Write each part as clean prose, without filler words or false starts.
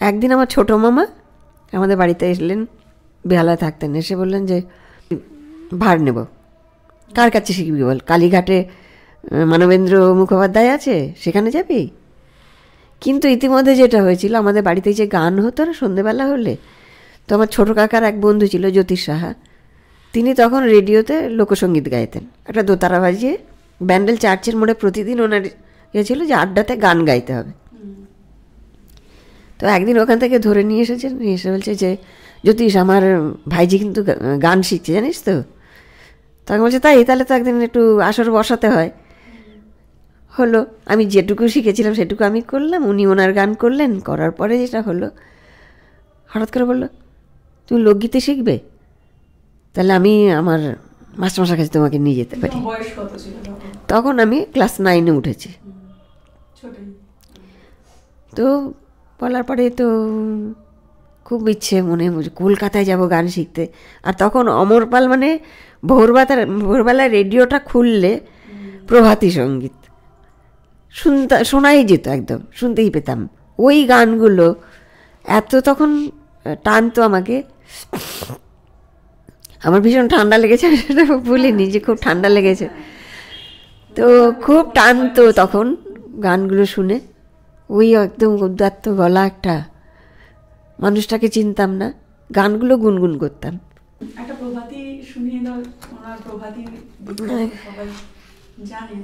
একদিন আমার ছোটো মামা আমাদের বাড়িতে এসলেন, বেহালায় থাকতেন, এসে বললেন যে ভার নেব, কার কাছে শিখবি বল, কালীঘাটে মানবেন্দ্র মুখোপাধ্যায় আছে, সেখানে যাবি? কিন্তু ইতিমধ্যে যেটা হয়েছিল, আমাদের বাড়িতে যে গান হতো না সন্ধেবেলা হলে, তো আমার ছোটো কাকার এক বন্ধু ছিল জ্যোতিষ সাহা, তিনি তখন রেডিওতে লোকসঙ্গীত গাইতেন, একটা দোতারা বাজিয়ে। ব্যান্ডেল চার্চের মোড়ে প্রতিদিন ওনার ইয়ে ছিল যে আড্ডাতে গান গাইতে হবে। তো একদিন ওখান থেকে ধরে নিয়ে এসেছেন, নিয়ে এসে বলছে যে জ্যোতিষ, আমার ভাইজি কিন্তু গান শিখছে জানিস তো। তখন বলছে তাই, তাহলে তো একদিন একটু আসর বসাতে হয়। হলো, আমি যেটুকু শিখেছিলাম সেটুকু আমি করলাম, উনি ওনার গান করলেন। করার পরে যেটা হলো, হঠাৎ করে বললো তুমি লোকগীতে শিখবে, তাহলে আমি আমার মাস্টারমশার কাছে তোমাকে নিয়ে যেতে পারি। তখন আমি ক্লাস 9-এ উঠেছি। তো বলার পরে তো খুব ইচ্ছে মনে, কলকাতায় যাব গান শিখতে। আর তখন অমর পাল মানে ভোরবেলায় রেডিওটা খুললে প্রভাতী সঙ্গীত শোনাই যেত, একদম শুনতেই পেতাম ওই গানগুলো। এত তখন টানতো আমাকে, আমার ভীষণ ঠান্ডা লেগেছে, সেটা ভুলিনি যে খুব ঠান্ডা লেগেছে। তো খুব টানতো তখন গানগুলো শুনে, ওই একদম উদাত্ত গলা একটা, মানুষটাকে চিনতাম না, গানগুলো গুনগুন করতাম। একটা প্রভাতী শুনিয়ে দাও, ওনার প্রভাতী সবাই জানেন,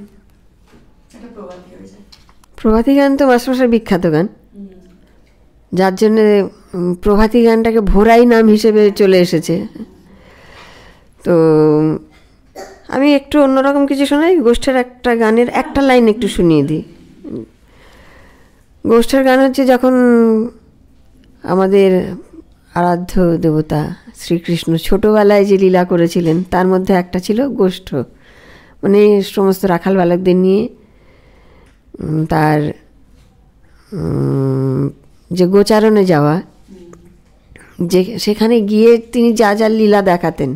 একটা প্রভাতী হয়ে যায়। প্রভাতী গান তো মাস্টারমশার বিখ্যাত গান, যার জন্যে প্রভাতী গানটাকে ভোরাই নাম হিসেবে চলে এসেছে। তো আমি একটু অন্যরকম কিছু শোনাই, গোষ্ঠের একটা গানের একটা লাইন একটু শুনিয়ে দিই। গোষ্ঠের গান হচ্ছে, যখন আমাদের আরাধ্য দেবতা শ্রীকৃষ্ণ ছোটোবেলায় যে লীলা করেছিলেন, তার মধ্যে একটা ছিল গোষ্ঠ, মানে সমস্ত রাখাল বালকদের নিয়ে তার যে গোচারণে যাওয়া, যে সেখানে গিয়ে তিনি যা যা লীলা দেখাতেন,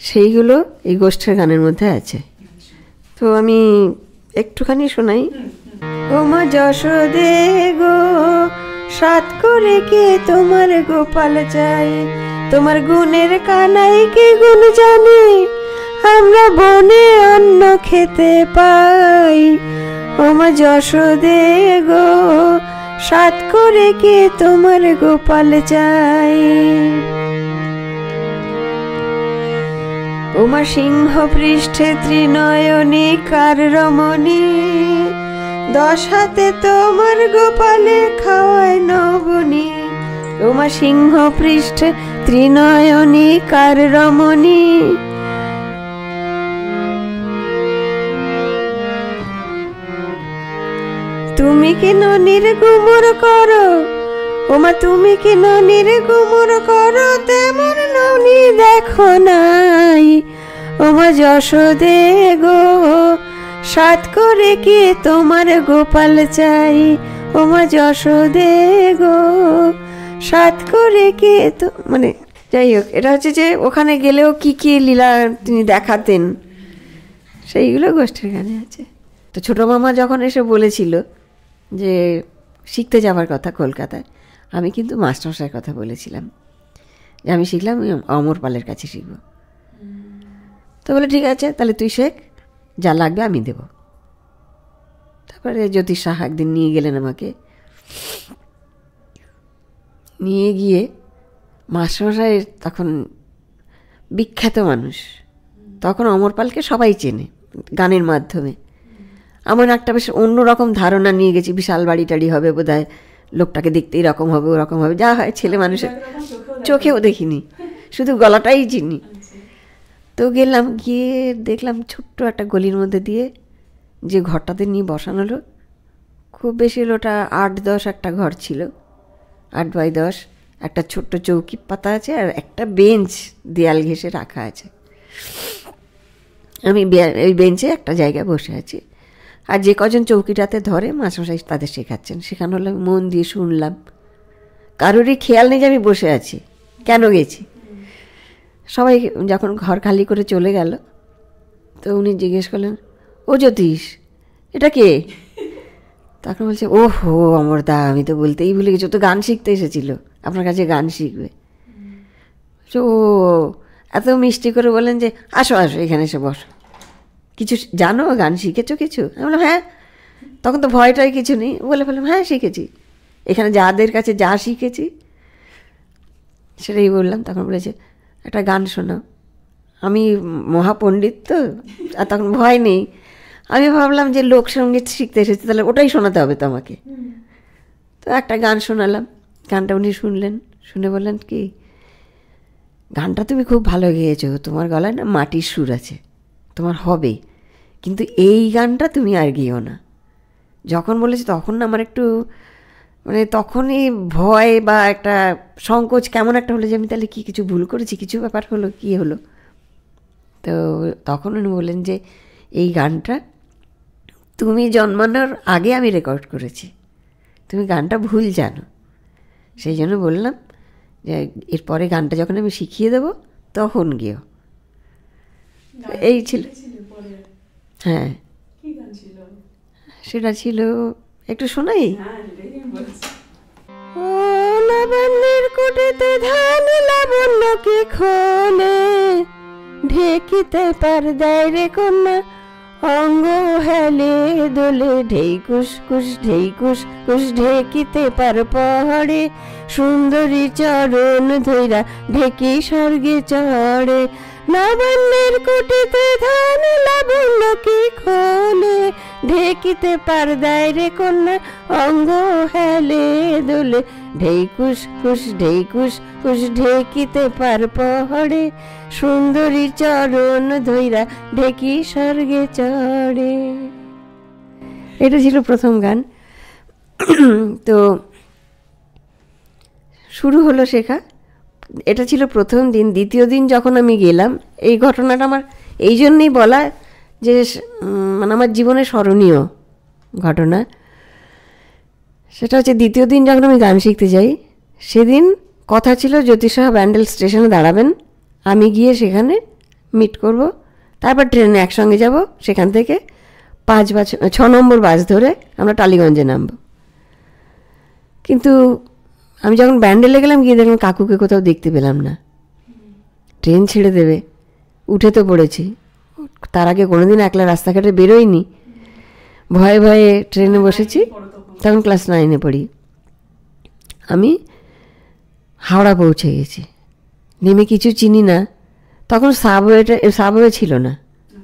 সেইগুলো এই গোষ্ঠের গানের মধ্যে আছে। তো আমি একটুখানি শোনাই। ও মা যশোদে গো, সাত করে কে তোমার গোপাল চাই, তোমার গুণের কানাই কে গুণ জানে, আমরা বনে অন্ন খেতে পাই। ও মা যশোদে গো, সাত করে কে তোমার গোপাল চাই। ওমা সিংহ পৃষ্ঠে ত্রিনয়নী কার রমণী, 10 হাতে তোমার গোপালে খাওয়ায় নবনী। ওমা সিংহ পৃষ্ঠে ত্রিনয়নী কার রমণী, তুমি কি ননির গুমর করো, ওমা তুমি কি ননির গুমর করো, তেমন ননি দেখো নাই। ওমা যশোদে গো, সাত করে কি তোমার গোপাল চাই। ওমা যশোদে গো, সাত করে কি তো, মানে যাই হোক, এটা হচ্ছে যে ওখানে গেলেও কি কি লীলা তিনি দেখাতেন, সেইগুলো গোষ্ঠীর গানে আছে। তো ছোটো মামা যখন এসে বলেছিল যে শিখতে যাওয়ার কথা কলকাতায়, আমি কিন্তু মাস্টারমশাইয়ের কথা বলেছিলাম যে আমি শিখলাম অমর পালের কাছে শিখব। তো বলে ঠিক আছে, তাহলে তুই শেখ, যা লাগবে আমি দেব। তারপরে জ্যোতিষ সাহা একদিন নিয়ে গেলেন আমাকে, নিয়ে গিয়ে মাস্টারমশাইয়ের তখন বিখ্যাত মানুষ, তখন অমর পালকে সবাই চেনে গানের মাধ্যমে। আমার একটা বেশ অন্যরকম ধারণা নিয়ে গেছি, বিশাল বাড়ি টাড়ি হবে বোধহয়, লোকটাকে দেখতে এরকম হবে ওরকম হবে, যা হয় ছেলে মানুষের চোখেও দেখিনি, শুধু গলাটাই চিনি। তো গেলাম, গিয়ে দেখলাম ছোট্ট একটা গলির মধ্যে দিয়ে যে ঘরটাতে নিয়ে বসানো হলো, খুব বেশি হলো ওটা 8-10 একটা ঘর ছিল, 8x10, একটা ছোট্ট চৌকি পাতা আছে আর একটা বেঞ্চ দেয়াল ঘেঁষে রাখা আছে। আমি ওই বেঞ্চে একটা জায়গায় বসে আছি, আর যে কজন চৌকিটাতে ধরে মাস্টারমশাই তাদের শেখাচ্ছেন। শেখানো হলে মন দিয়ে শুনলাম, কারোরই খেয়াল নেই যে আমি বসে আছি, কেন গেছি। সবাই যখন ঘর খালি করে চলে গেল, তো উনি জিজ্ঞেস করলেন, ও জ্যোতিষ, এটা কে? তো তখন বলছে, ওহো অমরদা, আমি তো বলতেই ভুলে গেছি, ও তো গান শিখতে এসেছিল, আপনার কাছে গান শিখবে। তো ও এত মিষ্টি করে বললেন যে আসো আসো এখানে এসে বসো, কিছু জানো, গান শিখেছো কিছু? আমি বললাম হ্যাঁ। তখন তো ভয়টাই কিছু নেই, বলে ফেললাম হ্যাঁ শিখেছি, এখানে যাদের কাছে যা শিখেছি সেটাই বললাম। তখন বলেছে একটা গান শোনাও। আমি মহাপণ্ডিত তো, আর তখন ভয় নেই। আমি ভাবলাম যে লোকসঙ্গীত শিখতে এসেছি, তাহলে ওটাই শোনাতে হবে তো আমাকে। তো একটা গান শোনালাম, গানটা উনি শুনলেন, শুনে বললেন কি, গানটা তুমি খুব ভালো গেয়েছো, তোমার গলায় না মাটির সুর আছে, তোমার হবে, কিন্তু এই গানটা তুমি আর গেও না। যখন বলেছে তখন না আমার একটু মানে তখনই ভয় বা একটা সংকোচ কেমন একটা হলো যে আমি তাহলে কি কিছু ভুল করেছি, কিছু ব্যাপার হলো, কী হলো। তো তখন উনি বললেন যে এই গানটা তুমি জন্মানোর আগে আমি রেকর্ড করেছি, তুমি গানটা ভুল জানো, সেই জন্য বললাম যে এরপরে গানটা যখন আমি শিখিয়ে দেবো তখন গিয়েও। এই ছিল, হ্যাঁ সেটা ছিল। একটু শোনাই। ও লাবণ্যের কুটিতে ধান লাবণ্য কি খোলে, ঢেকিতে পার দেয় রে কন্যা অঙ্গ হেলে দোলে, ঢেই কুস কুস ঢেই কুস কুস ঢেকিতে পার পহড়ে, সুন্দরী চরণ ধৈরা ঢেকি স্বর্গে চড়ে। লাবণ্যের কুটিতে ধান লাবণ্য কি খোলে, ঢেকিতে পার দেয় রে কন্যা অঙ্গ হেলে দোলে, ঢেই কুস কুস ঢেই কুস কুস ঢেকিতে পার পহড়ে, সুন্দরী চরণ ধৈরা ঢেকি স্বর্গে চড়ে। এটা ছিল প্রথম গান। তো শুরু হলো শেখা, এটা ছিল প্রথম দিন। দ্বিতীয় দিন যখন আমি গেলাম, এই ঘটনাটা আমার এই জন্যেই বলা যে মানে আমার জীবনে স্মরণীয় ঘটনা। সেটা হচ্ছে দ্বিতীয় দিন যখন আমি গান শিখতে যাই, সেদিন কথা ছিল জ্যোতিষা ব্যান্ডেল স্টেশনে দাঁড়াবেন, আমি গিয়ে সেখানে মিট করব, তারপর ট্রেনে একসঙ্গে যাব, সেখান থেকে 6 নম্বর বাস ধরে আমরা টালিগঞ্জে নামব। কিন্তু আমি যখন ব্যান্ডেলে গেলাম, গিয়ে দেখলাম কাকুকে কোথাও দেখতে পেলাম না। ট্রেন ছেড়ে দেবে, উঠে তো পড়েছি, তার আগে কোনোদিন একলা রাস্তাঘাটে বেরোইনি, ভয়ে ভয়ে ট্রেনে বসেছি। তখন ক্লাস 9-এ পড়ি। আমি হাওড়া পৌঁছে গেছি, নেমে কিছু চিনি না। তখন সাবওয়ে ছিল না,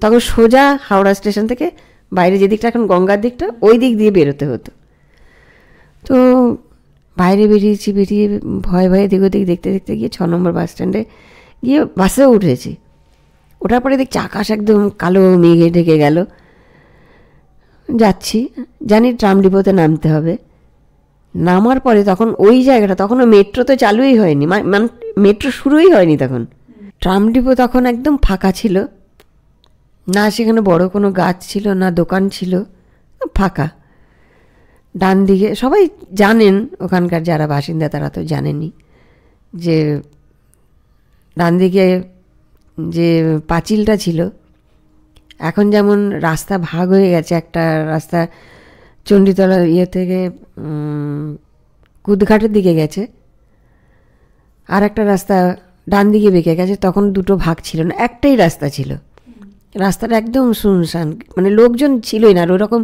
তখন সোজা হাওড়া স্টেশন থেকে বাইরে যেদিকটা এখন গঙ্গার দিকটা, ওই দিক দিয়ে বেরোতে হতো। তো বাইরে বেরিয়েছি, বেরিয়ে ভয়ে ভয়ে দিক ওদিক দেখতে দেখতে গিয়ে 6 নম্বর বাস স্ট্যান্ডে গিয়ে বাসেও উঠেছি। ওঠার পরে দেখছি আকাশ একদম কালো মেঘে ঢেকে গেল। যাচ্ছি, জানি ট্রাম ডিপোতে নামতে হবে। নামার পরে তখন ওই জায়গাটা, তখনও মেট্রো তো চালুই হয়নি, মানে মেট্রো শুরুই হয়নি তখন। ট্রাম ডিপো তখন একদম ফাঁকা ছিল, না সেখানে বড় কোনো গাছ ছিল, না দোকান ছিল, ফাঁকা। ডান দিকে সবাই জানেন, ওখানকার যারা বাসিন্দা তারা তো জানেনই, যে ডান দিকে যে পাঁচিলটা ছিল, এখন যেমন রাস্তা ভাগ হয়ে গেছে, একটা রাস্তা চণ্ডীতলা ইয়ে থেকে কুদঘাটের দিকে গেছে, আর একটা রাস্তা ডান দিকে বেঁকে গেছে, তখন দুটো ভাগ ছিল না, একটাই রাস্তা ছিল। রাস্তাটা একদম শুনশান, মানে লোকজন ছিলই না। আর ওরকম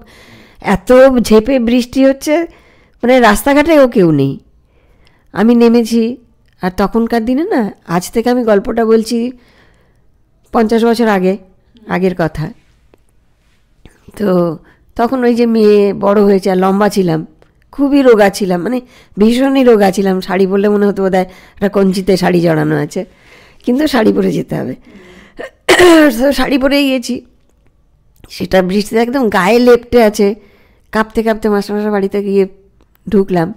এত ঝেপে বৃষ্টি হচ্ছে, মানে রাস্তাঘাটেও কেউ নেই। আমি নেমেছি, আর তখনকার দিনে না, আজ থেকে আমি গল্পটা বলছি 50 বছর আগের কথা। তো তখন ওই যে মেয়ে বড় হয়েছে, আর লম্বা ছিলাম, খুবই রোগা ছিলাম, মানে ভীষণই রোগা ছিলাম। শাড়ি পরলে মনে হতো বোধহয় একটা কঞ্চিতে শাড়ি জড়ানো আছে, কিন্তু শাড়ি পরে যেতে হবে। তো শাড়ি পরেই গেছি, সেটা বৃষ্টিতে একদম গায়ে লেপটে আছে, কাঁপতে কাঁপতে মাস্টারমশাই বাড়িতে গিয়ে ঢুকলাম।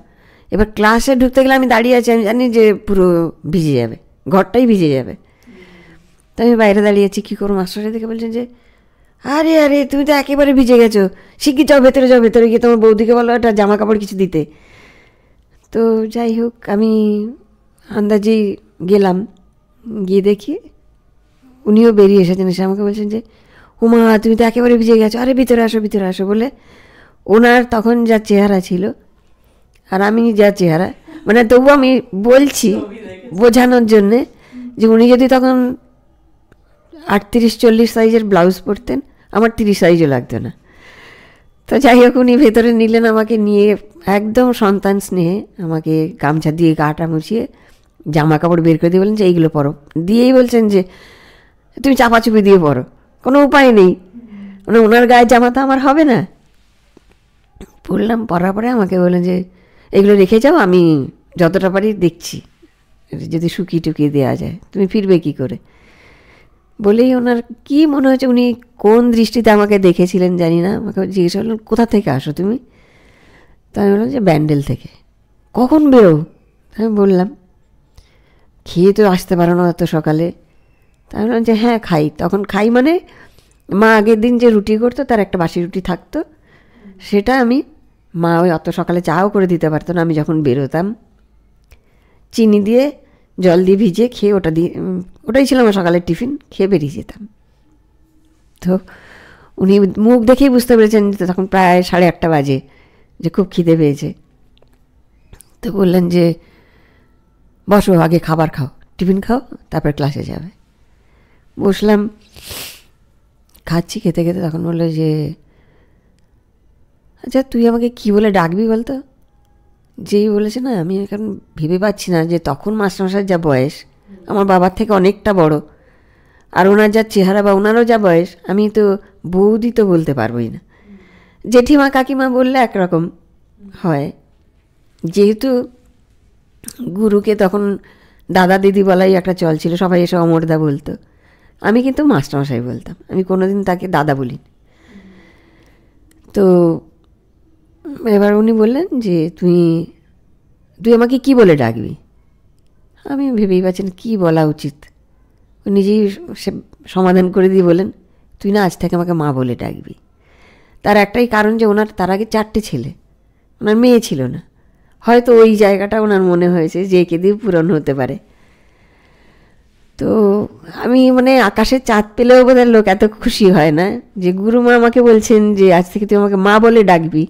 এবার ক্লাসে ঢুকতে গেলে আমি দাঁড়িয়ে আছি, আমি জানি যে পুরো ভিজে যাবে, ঘরটাই ভিজে যাবে। তো আমি বাইরে দাঁড়িয়ে আছি, কী করবো, মাস্টারমশাই দেখে বলছেন যে আরে আরে তুমি তো একেবারে ভিজে গেছো, শিগগির যাও ভেতরে, যাও ভেতরে গিয়ে তোমার বৌদিকে বলো একটা জামা কাপড় কিছু দিতে। তো যাই হোক, আমি আন্দাজেই গেলাম, গিয়ে দেখি উনিও বেরিয়ে এসেছেন। এসে আমাকে বলছেন যে উমা তুমি তো একেবারে ভিজে গেছো, আরে ভিতরে আসো ভিতরে আসো বলে ওনার তখন যা চেহারা ছিল আর আমি যা চেহারা, মানে তবু আমি বলছি বোঝানোর জন্যে যে উনি যদি তখন 38-40 সাইজের ব্লাউজ পরতেন, আমার 30 সাইজও লাগতো না। তো যাই হোক, উনি ভেতরে নিলেন আমাকে, নিয়ে একদম সন্তান স্নেহে আমাকে গামছা দিয়ে গাটা মুছিয়ে জামা কাপড় বের করে দিয়ে বললেন যে এইগুলো পরো, দিয়েই বলছেন যে তুমি চাপাচুপি দিয়ে পরো, কোনো উপায় নেই, মানে ওনার গায়ের জামা তো আমার হবে না। পরলাম, পরার পরে আমাকে বললেন যে এগুলো রেখে যাও, আমি যতটা পারি দেখছি, যদি শুকিয়ে টুকিয়ে দেওয়া যায়, তুমি ফিরবে কি করে। বলেই ওনার কি মনে হচ্ছে উনি কোন দৃষ্টিতে আমাকে দেখেছিলেন জানি না, আমাকে জিজ্ঞেস করলেন কোথা থেকে আসো তুমি। তো আমি বললাম যে ব্যান্ডেল থেকে। কখন বেরো? আমি বললাম খেয়ে তো আসতে পারো না এত সকালে। তা আমি বললাম যে হ্যাঁ খাই। তখন খাই মানে মা আগের দিন যে রুটি করতো তার একটা বাসি রুটি থাকতো, সেটা আমি, মা ওই অত সকালে চাও করে দিতে পারতো না, আমি যখন বেরোতাম চিনি দিয়ে জল দিয়ে ভিজিয়ে খেয়ে ওটা দিয়ে, ওটাই ছিল আমার সকালের টিফিন, খেয়ে বেরিয়ে যেতাম। তো উনি মুখ দেখেই বুঝতে পেরেছেন যে তখন প্রায় 8:30 বাজে, যে খুব খিদে পেয়েছে। তো বললেন যে বসো, আগে খাবার খাও, টিফিন খাও, তারপর ক্লাসে যাবে। বসলাম, খাচ্ছি, খেতে খেতে তখন বললো যে আচ্ছা তুই আমাকে কি বলে ডাকবি বলতো। যেই বলেছে না, আমি এখন ভেবে পাচ্ছি না যে তখন মাস্টারমশাইয়ের যা বয়স, আমার বাবার থেকে অনেকটা বড়, আর ওনার যা চেহারা বা ওনারও যা বয়স, আমি তো বৌদি তো বলতে পারবোই না। জেঠিমা কাকিমা বললে একরকম হয়, যেহেতু গুরুকে তখন দাদা দিদি বলাই একটা চল ছিল, সবাই এসে অমরদা বলতো, আমি কিন্তু মাস্টারমশাই বলতাম, আমি কোনোদিন তাকে দাদা বলিনি। তো এবার উনি বললেন যে তুই আমাকে কি বলে ডাকবি। আমি ভেবেই পাচ্ছেন কী বলা উচিত। নিজেই সে সমাধান করে দিয়ে বলেন তুই না আজ থেকে আমাকে মা বলে ডাকবি। তার একটাই কারণ যে ওনার তার আগে 4টে ছেলে, ওনার মেয়ে ছিল না, হয়তো ওই জায়গাটা ওনার মনে হয়েছে যে একে দিয়ে পূরণ হতে পারে। তো আমি মানে আকাশের চাঁদ পেলেও বোধহয় লোক এত খুশি হয় না যে গুরুমা আমাকে বলছেন যে আজ থেকে তুই আমাকে মা বলে ডাকবি,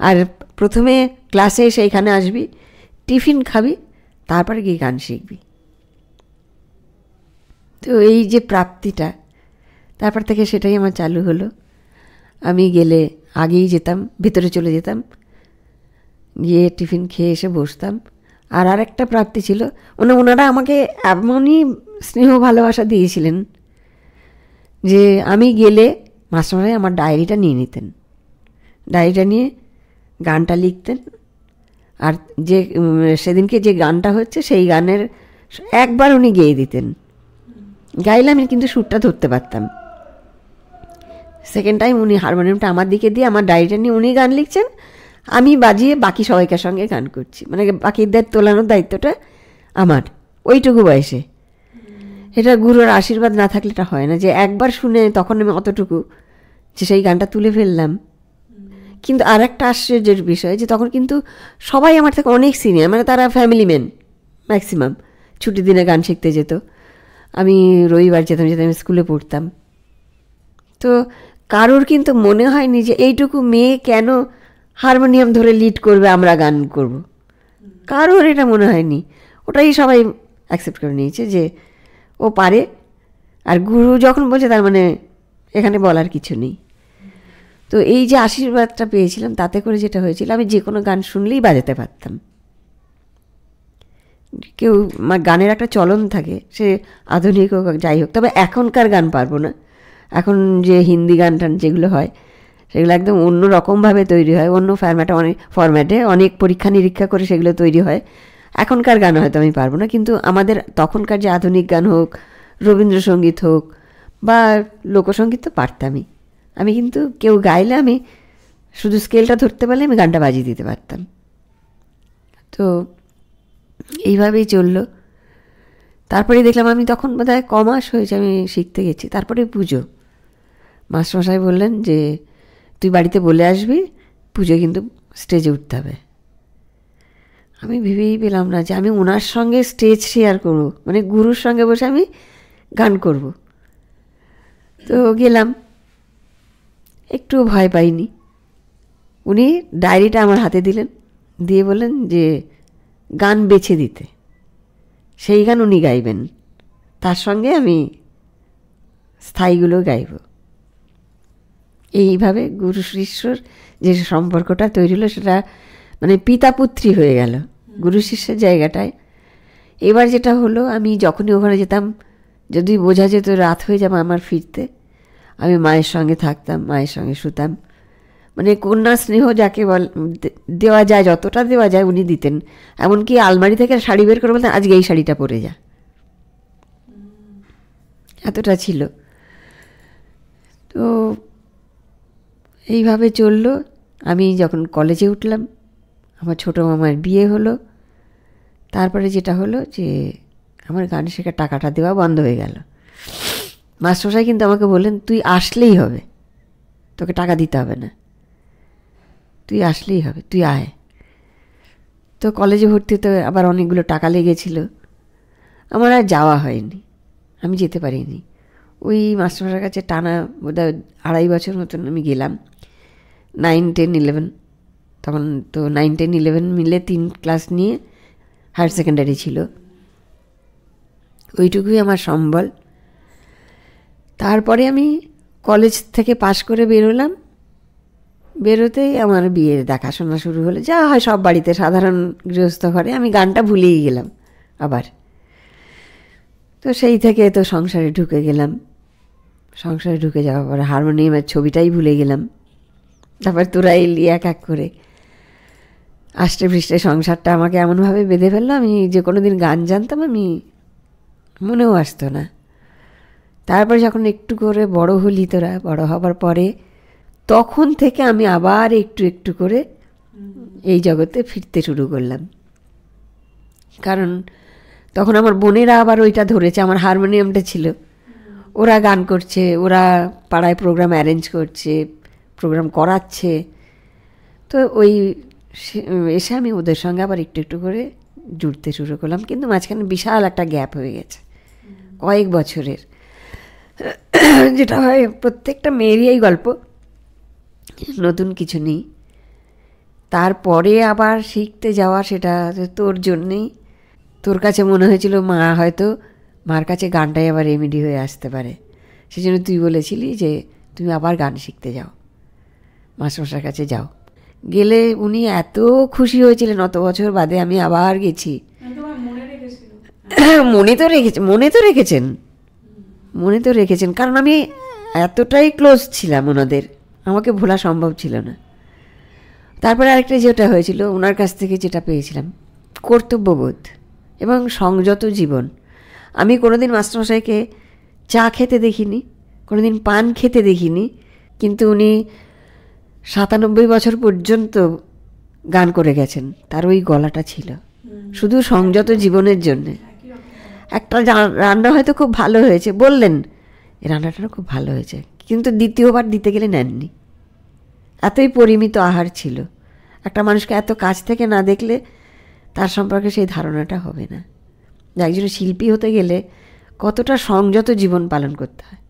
আর প্রথমে ক্লাসে এসে এখানে আসবি, টিফিন খাবি, তারপরে গিয়ে গান শিখবি। তো এই যে প্রাপ্তিটা, তারপর থেকে সেটাই আমার চালু হলো। আমি গেলে আগেই যেতাম, ভিতরে চলে যেতাম, গিয়ে টিফিন খেয়ে এসে বসতাম। আর আরেকটা প্রাপ্তি ছিল, ওনারা আমাকে এমনই স্নেহ ভালোবাসা দিয়েছিলেন যে আমি গেলে মাস্টারমশাই আমার ডায়েরিটা নিয়ে নিতেন, ডায়েরিটা নিয়ে গানটা লিখতেন, আর যে সেদিনকে যে গানটা হচ্ছে সেই গানের একবার উনি গেয়ে দিতেন। গাইলে আমি কিন্তু সুরটা ধরতে পারতাম। সেকেন্ড টাইম উনি হারমোনিয়ামটা আমার দিকে দিয়ে আমার ডায়েরিটা নিয়ে উনি গান লিখছেন, আমি বাজিয়ে বাকি সবাইকার সঙ্গে গান করছি, মানে বাকিদের তোলানোর দায়িত্বটা আমার ওইটুকু বয়সে। এটা গুরুর আশীর্বাদ না থাকলে এটা হয় না, যে একবার শুনে তখন আমি অতটুকু যে সেই গানটা তুলে ফেললাম। কিন্তু আর একটা আশ্চর্যের বিষয় যে তখন কিন্তু সবাই আমার থেকে অনেক সিনিয়র, মানে তারা ফ্যামিলি ম্যান ম্যাক্সিমাম, ছুটির দিনে গান শিখতে যেত, আমি রবিবার যেতাম, আমি স্কুলে পড়তাম। তো কারোর কিন্তু মনে হয়নি যে এইটুকু মেয়ে কেন হারমোনিয়াম ধরে লিড করবে, আমরা গান করব, কারোর এটা মনে হয়নি। ওটাই সবাই অ্যাকসেপ্ট করে নিয়েছে যে ও পারে, আর গুরু যখন বলছে তার মানে এখানে বলার কিছু নেই। তো এই যে আশীর্বাদটা পেয়েছিলাম, তাতে করে যেটা হয়েছিল, আমি যে কোনো গান শুনলেই বাজাতে পারতাম। কেউ গানের একটা চলন থাকে, সে আধুনিক হোক যাই হোক, তবে এখনকার গান পারবো না। এখন যে হিন্দি গান টান যেগুলো হয় সেগুলো একদম অন্য রকমভাবে তৈরি হয়, অন্য ফরম্যাটে অনেক পরীক্ষা নিরীক্ষা করে সেগুলো তৈরি হয়। এখনকার গান হয়তো আমি পারবো না, কিন্তু আমাদের তখনকার যে আধুনিক গান হোক, রবীন্দ্রসঙ্গীত হোক বা লোকসঙ্গীত তো পারতামই। আমি কিন্তু কেউ গাইলে আমি শুধু স্কেলটা ধরতে পারলে আমি গানটা বাজিয়ে দিতে পারতাম। তো এইভাবেই চললো। তারপরে দেখলাম আমি তখন বোধহয় কমাস হয়েছে আমি শিখতে গেছি। তারপরে পুজো, মাস্টারমশাই বললেন যে তুই বাড়িতে বলে আসবি, পুজো কিন্তু স্টেজে উঠতে হবে। আমি ভেবেই পেলাম না যে আমি ওনার সঙ্গে স্টেজ শেয়ার করবো, মানে গুরুর সঙ্গে বসে আমি গান করব। তো গেলাম, একটু ভয় পাইনি। উনি ডায়েরিটা আমার হাতে দিলেন, দিয়ে বললেন যে গান বেছে দিতে, সেই গান উনি গাইবেন, তার সঙ্গে আমি স্থায়ীগুলো গাইব। এইভাবে গুরু শিষ্যর যে সম্পর্কটা তৈরি হলো সেটা মানে পিতা পুত্রী হয়ে গেল গুরু শিষ্যের জায়গাটায়। এবার যেটা হলো, আমি যখনই ওখানে যেতাম, যদি বোঝা যেত রাত হয়ে যাবে আমার ফিরতে, আমি মায়ের সঙ্গে থাকতাম, মায়ের সঙ্গে শুতাম। মানে কন্যা স্নেহ যাকে দেওয়া যায়, যতটা দেওয়া যায় উনি দিতেন। এমনকি আলমারি থেকে শাড়ি বের করে বলতেন, আজকে এই শাড়িটা পরে যা, এতটা ছিল। তো এইভাবে চললো। আমি যখন কলেজে উঠলাম, আমার ছোটো মামার বিয়ে হলো। তারপরে যেটা হলো যে আমার গান শেখার টাকাটা দেওয়া বন্ধ হয়ে গেল। মাস্টারমশাই কিন্তু আমাকে বললেন, তুই আসলেই হবে, তোকে টাকা দিতে হবে না, তুই আসলেই হবে, তুই আয়। তো কলেজে ভর্তি হতে আবার অনেকগুলো টাকা লেগেছিল, আমার আর যাওয়া হয়নি, আমি যেতে পারিনি। ওই মাস্টারমশাইয়ের কাছে টানা বোধহয় 2.5 বছর মতন আমি গেলাম, 9, 10, 11। তখন তো 9, 10, 11 মিলে 3 ক্লাস নিয়ে হায়ার সেকেন্ডারি ছিল, ওইটুকুই আমার সম্বল। তারপরে আমি কলেজ থেকে পাশ করে বেরোলাম, বেরোতেই আমার বিয়ের দেখাশোনা শুরু হলো, যা হয় সব বাড়িতে, সাধারণ গৃহস্থ ঘরে। আমি গানটা ভুলেই গেলাম আবার। তো সেই থেকে তো সংসারে ঢুকে গেলাম। সংসারে ঢুকে যাওয়ার পরে হারমোনিয়ামের ছবিটাই ভুলে গেলাম। তারপর তোরা এলি এক এক করে, আষ্টে পৃষ্ঠে সংসারটা আমাকে এমনভাবে বেঁধে ফেললো, আমি যে কোনো দিন গান জানতাম আমি মনেও আসতো না। তারপর যখন একটু করে বড় হলি তোরা, বড় হবার পরে তখন থেকে আমি আবার একটু একটু করে এই জগতে ফিরতে শুরু করলাম। কারণ তখন আমার বোনেরা আবার ওইটা ধরেছে, আমার হারমোনিয়ামটা ছিল, ওরা গান করছে, ওরা পাড়ায় প্রোগ্রাম অ্যারেঞ্জ করছে, প্রোগ্রাম করাচ্ছে। তো ওই এসে আমি ওদের সঙ্গে আবার একটু একটু করে জুড়তে শুরু করলাম। কিন্তু মাঝখানে বিশাল একটা গ্যাপ হয়ে গেছে কয়েক বছরের, যেটা হয় প্রত্যেকটা মেয়েরই এই গল্প, নতুন কিছু নেই। তারপরে আবার শিখতে যাওয়া, সেটা তোর জন্যেই। তোর কাছে মনে হয়েছিল মা হয়তো, মার কাছে গানটাই আবার রেমেডি হয়ে আসতে পারে, সেই জন্য তুই বলেছিলি যে তুমি আবার গান শিখতে যাও, মাস্টারমশাইয়ের কাছে যাও। গেলে উনি এত খুশি হয়েছিলেন, অত বছর বাদে আমি আবার গেছি। মনে তো রেখেছেন, কারণ আমি এতটাই ক্লোজ ছিলাম ওনাদের, আমাকে ভোলা সম্ভব ছিল না। তারপরে আরেকটা যেটা হয়েছিল, ওনার কাছ থেকে যেটা পেয়েছিলাম, কর্তব্যবোধ এবং সংযত জীবন। আমি কোনোদিন মাস্টারমশাইকে চা খেতে দেখিনি, কোনোদিন পান খেতে দেখিনি, কিন্তু উনি 97 বছর পর্যন্ত গান করে গেছেন। তার ওই গলাটা ছিল শুধু সংযত জীবনের জন্যে। একটা রান্না হয়তো খুব ভালো হয়েছে, বললেন এই রান্নাটা খুব ভালো হয়েছে, কিন্তু দ্বিতীয়বার দিতে গেলে নেননি। এতই পরিমিত আহার ছিল। একটা মানুষকে এত কাছ থেকে না দেখলে তার সম্পর্কে সেই ধারণাটা হবে না। একজন শিল্পী হতে গেলে কতটা সংযত জীবন পালন করতে হয়।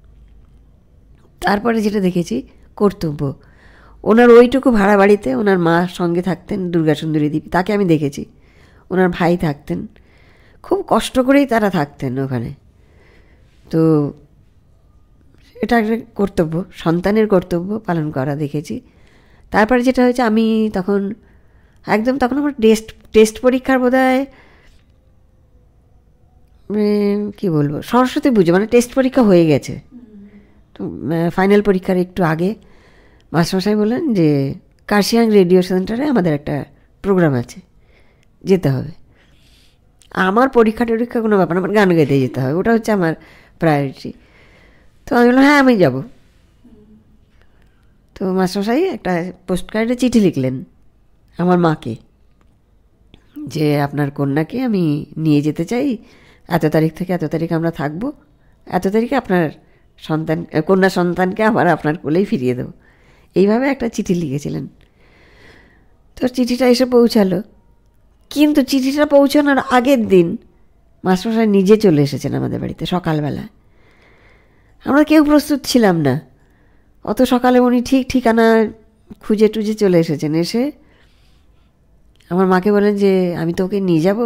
তারপরে যেটা দেখেছি, কর্তব্য। ওনার ওইটুকু ভাড়া বাড়িতে ওনার মা সঙ্গে থাকতেন, দুর্গাসুন্দরী দেবী, তাকে আমি দেখেছি। ওনার ভাই থাকতেন, খুব কষ্ট করেই তারা থাকতেন ওখানে। তো এটা একটা কর্তব্য, সন্তানের কর্তব্য পালন করা দেখেছি। তারপরে যেটা হয়েছে, আমি তখন আমার টেস্ট পরীক্ষার বোধহয় কী বলবো, সরস্বতী পুজো, মানে টেস্ট পরীক্ষা হয়ে গেছে, তো ফাইনাল পরীক্ষার একটু আগে মাস্টারমশাই বললেন যে কার্শিয়াং রেডিও সেন্টারে আমাদের একটা প্রোগ্রাম আছে, যেতে হবে। আমার পরীক্ষা টরীক্ষা কোনো ব্যাপার না, আমার গান গাইতে যেতে হবে, ওটা হচ্ছে আমার প্রায়োরিটি। তো আমি বললাম হ্যাঁ আমি যাব। তো মাস্টারমশাই একটা পোস্ট কার্ডে চিঠি লিখলেন আমার মাকে, যে আপনার কন্যাকে আমি নিয়ে যেতে চাই, এত তারিখ থেকে এত তারিখ আমরা থাকবো, এত তারিখে আপনার কন্যা সন্তানকে আবার আপনার কোলেই ফিরিয়ে দেবো। এইভাবে একটা চিঠি লিখেছিলেন। তো চিঠিটা এসে পৌঁছালো, কিন্তু চিঠিটা পৌঁছানোর আগের দিন মাস্টারমশাই নিজে চলে এসেছেন আমাদের বাড়িতে সকালবেলা। আমরা কেউ প্রস্তুত ছিলাম না, অত সকালে উনি ঠিক ঠিকানা খুঁজে টুজে চলে এসেছেন। এসে আমার মাকে বলেন যে আমি তো ওকে নিয়ে যাব,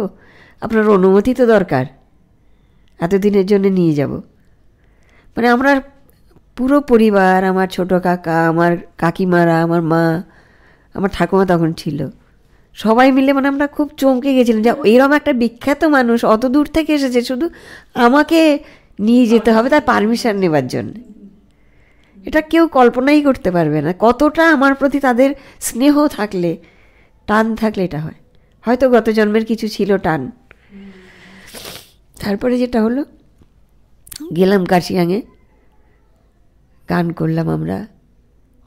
আপনার অনুমতি তো দরকার, এতদিনের জন্য নিয়ে যাব। মানে আমরা পুরো পরিবার, আমার ছোট কাকা, আমার কাকিমারা, আমার মা, আমার ঠাকুমা তখন ছিল, সবাই মিলে মানে আমরা খুব চমকে গেছিলাম যে এরকম একটা বিখ্যাত মানুষ অত দূর থেকে এসেছে শুধু আমাকে নিয়ে যেতে হবে তার পারমিশন নেবার জন্য। এটা কেউ কল্পনাই করতে পারবে না কতটা আমার প্রতি তাদের স্নেহ থাকলে, টান থাকলে এটা হয়। হয়তো গত জন্মের কিছু ছিল টান। তারপরে যেটা হলো, গেলাম কার্শিয়াংয়ে, গান করলাম আমরা,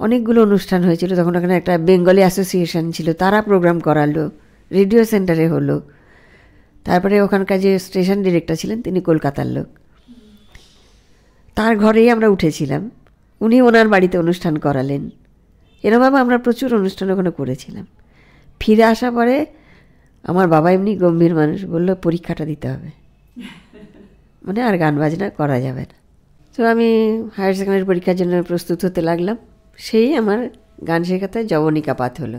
অনেকগুলো অনুষ্ঠান হয়েছিল তখন। ওখানে একটা বেঙ্গলি অ্যাসোসিয়েশন ছিল, তারা প্রোগ্রাম করালো, রেডিও সেন্টারে হলো। তারপরে ওখানকার যে স্টেশন ডিরেক্টর ছিলেন তিনি কলকাতার লোক, তার ঘরেই আমরা উঠেছিলাম, উনি ওনার বাড়িতে অনুষ্ঠান করালেন। এরকমভাবে আমরা প্রচুর অনুষ্ঠান ওখানে করেছিলাম। ফিরে আসার পরে আমার বাবা এমনি গম্ভীর মানুষ, বলল পরীক্ষাটা দিতে হবে, মানে আর গান বাজনা করা যাবে না। তো আমি হায়ার সেকেন্ডারি পরীক্ষার জন্য প্রস্তুত হতে লাগলাম। সেই আমার গান শেখাতে যবনিকাপাত হলো।